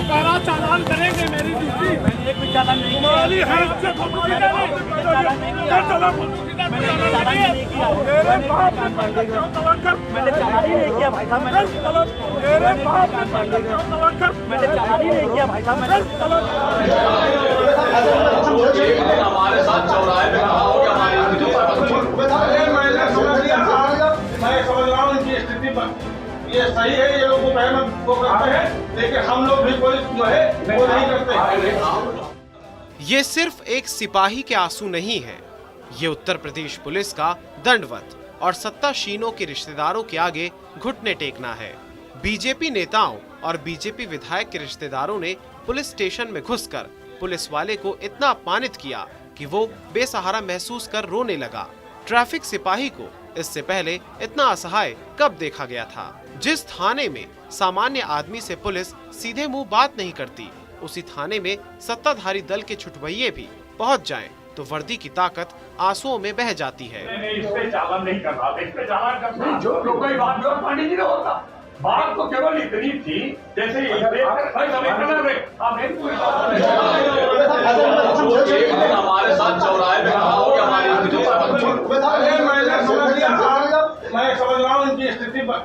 बकायदा चालान करेंगे, मेरी ड्यूटी। मैंने एक भी चालान नहीं किया। तुम्हारी हैसियत से मैंने चालान नहीं किया। मेरे बाप ने तलब कर, मैंने चालान ही नहीं किया भाई साहब। मेरे बाप ने तलब कर, मैंने चालान ही नहीं किया भाई साहब। हमारे साथ चौराहे पे खड़ा हो गया, हमारी मैं समझ रहा हूँ इनकी स्थिति पर ये सही है, ये लोग वो करते हैं, लेकिन हम लोग भी कोई जो है वो नहीं करते। ये सिर्फ एक सिपाही के आंसू नहीं है, ये उत्तर प्रदेश पुलिस का दंडवत और सत्ताशीनों के रिश्तेदारों के आगे घुटने टेकना है। बीजेपी नेताओं और बीजेपी विधायक के रिश्तेदारों ने पुलिस स्टेशन में घुसकर पुलिस वाले को इतना अपमानित किया कि वो बेसहारा महसूस कर रोने लगा। ट्रैफिक सिपाही को इससे पहले इतना असहाय कब देखा गया था? जिस थाने में सामान्य आदमी से पुलिस सीधे मुंह बात नहीं करती, उसी थाने में सत्ताधारी दल के छुटभइये भी पहुंच जाएं तो वर्दी की ताकत आंसुओं में बह जाती है। इस पे चालान नहीं कर रहा, इस पे चालान करना जो कोई बात जो पांडे जी ने होता, बात तो केवल इतनी थी जैसे हमारे साथ चौराहे पे खड़ा हो गया, हमारी मैं समझ रहा हूँ इनकी स्थिति पर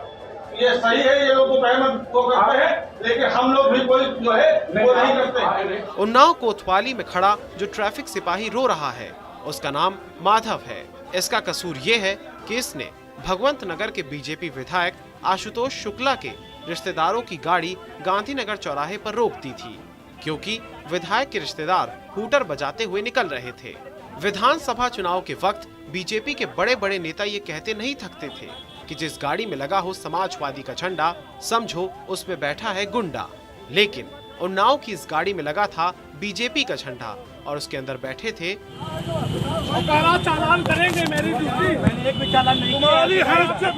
ये सही है, ये लोग वो करते हैं, लेकिन हम लोग भी कोई जो है वो नहीं करते। उन्नाव कोतवाली में खड़ा जो ट्रैफिक सिपाही रो रहा है, उसका नाम माधव है। इसका कसूर ये है कि इसने भगवंत नगर के बीजेपी विधायक आशुतोष शुक्ला के रिश्तेदारों की गाड़ी गांधीनगर चौराहे पर रोक दी थी, क्योंकि विधायक के रिश्तेदार हूटर बजाते हुए निकल रहे थे। विधानसभा चुनाव के वक्त बीजेपी के बड़े बड़े नेता ये कहते नहीं थकते थे कि जिस गाड़ी में लगा हो समाजवादी का झंडा, समझो उसमें बैठा है गुंडा। लेकिन उन्नाव की इस गाड़ी में लगा था बीजेपी का झंडा और उसके अंदर बैठे थे। बकायदा चालान करेंगे, मेरी ड्यूटी। मैंने एक भी चालान नहीं किया। तुम्हारी हैसियत से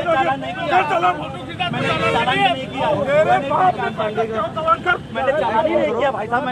चालान नहीं किया। मैंने चालान ही नहीं किया। मेरे बाप ने तलब कर, मैंने चालान ही नहीं किया भाई साहब।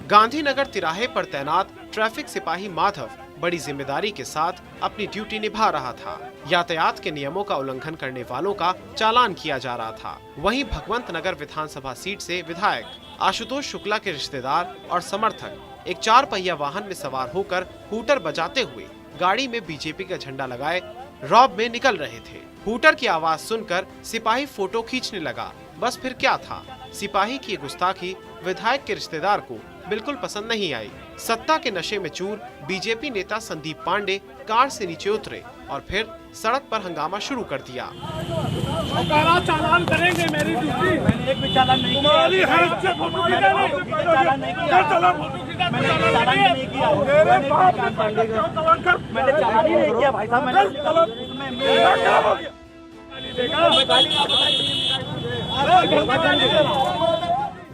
गांधीनगर तिराहे पर तैनात ट्रैफिक सिपाही माधव बड़ी जिम्मेदारी के साथ अपनी ड्यूटी निभा रहा था। यातायात के नियमों का उल्लंघन करने वालों का चालान किया जा रहा था। वहीं भगवंत नगर विधानसभा सीट से विधायक आशुतोष शुक्ला के रिश्तेदार और समर्थक एक 4 पहिया वाहन में सवार होकर हूटर बजाते हुए गाड़ी में बीजेपी का झंडा लगाए रौब में निकल रहे थे। हूटर की आवाज सुनकर सिपाही फोटो खींचने लगा। बस फिर क्या था, सिपाही की गुस्ताखी विधायक के रिश्तेदार को बिल्कुल पसंद नहीं आई। सत्ता के नशे में चूर बीजेपी नेता संदीप पांडे कार से नीचे उतरे और फिर सड़क पर हंगामा शुरू कर दिया। बकायदा चालान करेंगे, मेरी ड्यूटी। मैंने एक भी चालान नहीं किया। तुम्हारी हैसियत से चालान नहीं किया। मैंने चालान ही नहीं किया। मेरे बाप ने तलब कर, मैंने चालान ही नहीं किया भाई साहब।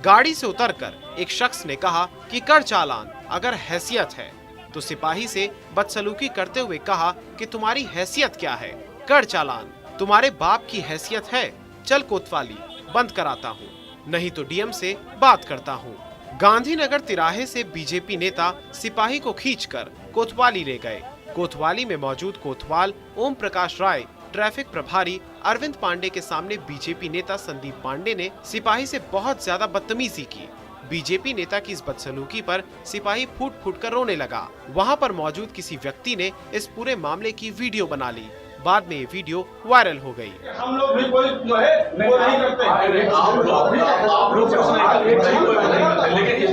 गाड़ी से उतरकर एक शख्स ने कहा कि कर चालान, अगर हैसियत है। तो सिपाही से बदसलूकी करते हुए कहा कि तुम्हारी हैसियत क्या है, कर चालान। तुम्हारे बाप की हैसियत है, चल कोतवाली बंद कराता हूँ, नहीं तो डीएम से बात करता हूँ। गांधीनगर तिराहे से बीजेपी नेता सिपाही को खींचकर कोतवाली ले गए। कोतवाली में मौजूद कोतवाल ओम प्रकाश राय ट्रैफिक प्रभारी अरविंद पांडे के सामने बीजेपी नेता संदीप पांडे ने सिपाही से बहुत ज्यादा बदतमीजी की। बीजेपी नेता की इस बदसलूकी पर सिपाही फूट फूट कर रोने लगा। वहां पर मौजूद किसी व्यक्ति ने इस पूरे मामले की वीडियो बना ली। बाद में ये वीडियो वायरल हो गई। हम लोग भी कोई जो है वो नहीं करते। आप लोग लेकिन एक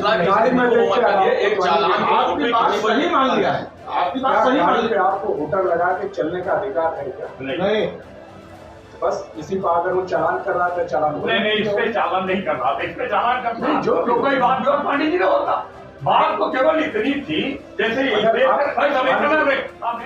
चालान आपकी बात सही मान लिया है, आपकी बात सही मान लिया। आपको होटल लगा के चलने का अधिकार है क्या? नहीं, बस इसी पर अगर वो चालान कर रहा था, चालान नहीं, इस पे चालान नहीं कर रहा, इस पे चालान करना जो कोई बात जो पांडे जी ने होता, बात तो केवल इतनी थी जैसे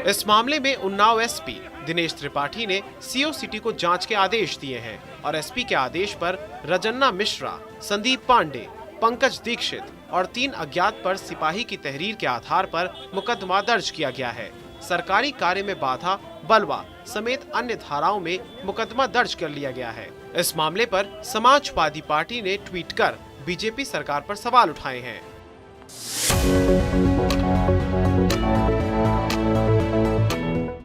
इस मामले में उन्नाव एसपी दिनेश त्रिपाठी ने सीओ सिटी को जांच के आदेश दिए हैं और एसपी के आदेश पर रजन्ना मिश्रा, संदीप पांडे, पंकज दीक्षित और 3 अज्ञात पर सिपाही की तहरीर के आधार पर मुकदमा दर्ज किया गया है। सरकारी कार्य में बाधा, बलवा समेत अन्य धाराओं में मुकदमा दर्ज कर लिया गया है। इस मामले पर समाजवादी पार्टी ने ट्वीट कर बीजेपी सरकार पर सवाल उठाए हैं।